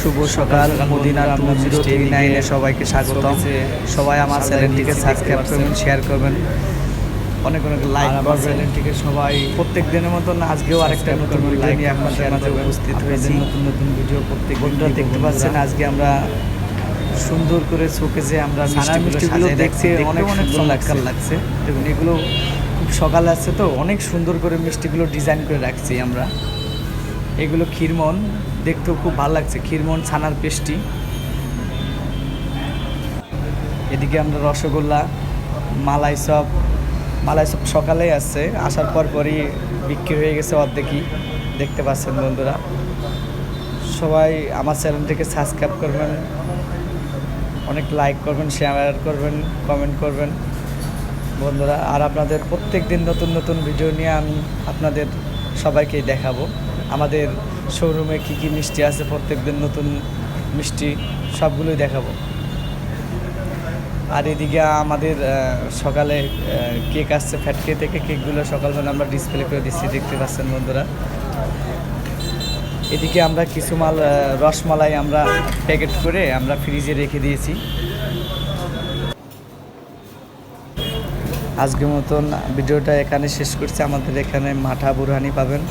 শুভ সকাল। মদিনা 2039 এ সবাইকে স্বাগতম। সবাই আমার চ্যানেলটিকে সাবস্ক্রাইব করবেন, শেয়ার করবেন, অনেক অনেক লাইক করবেন। চ্যানেলটিকে সবাই প্রত্যেক দিনের মতন আজকেও আরেকটা নতুন ভিডিও নিয়ে আপনাদের মাঝে উপস্থিত হয়েছি। নতুন নতুন ভিডিও প্রত্যেক বন্ধুরা দেখতে পাচ্ছেন। আজকে আমরা সুন্দর করে শোকেসে আমরা মিষ্টিগুলো দেখতে অনেক অনেক চমৎকার লাগছে। দেখুন, এগুলো খুব সকালে আসছে তো অনেক সুন্দর করে মিষ্টিগুলো ডিজাইন করে রাখছি আমরা। এগুলো ক্ষীরমন, দেখতেও খুব ভালো লাগছে। ক্ষীরমন ছানার পেস্টি। এদিকে আমরা রসগোল্লা, মালাই চপ সকালেই আসছে, আসার পরই বিক্রি হয়ে গেছে অর্ধেকই, দেখতে পাচ্ছেন বন্ধুরা। সবাই আমার চ্যানেলটিকে সাবস্ক্রাইব করবেন, অনেক লাইক করবেন, শেয়ার করবেন, কমেন্ট করবেন বন্ধুরা। আর আপনাদের প্রত্যেক দিন নতুন নতুন ভিডিও নিয়ে আমি আপনাদের সবাইকেই দেখাবো। আমাদের শোরুমে কী কী মিষ্টি আছে, প্রত্যেক দিন নতুন মিষ্টি সবগুলোই দেখাবো। আর এদিকে আমাদের সকালে কেক আসছে ফ্যাক্টরি থেকে। কেকগুলো সকালবেলা আমরা ডিসপ্লে করে দিচ্ছি, দেখতে পাচ্ছেন বন্ধুরা। এদিকে আমরা কিছু মাল রসমালাই আমরা প্যাকেট করে আমরা ফ্রিজে রেখে দিয়েছি। আজকের মতন ভিডিওটা এখানে শেষ করছি। আমাদের এখানে মাঠা বুরহানি পাবেন।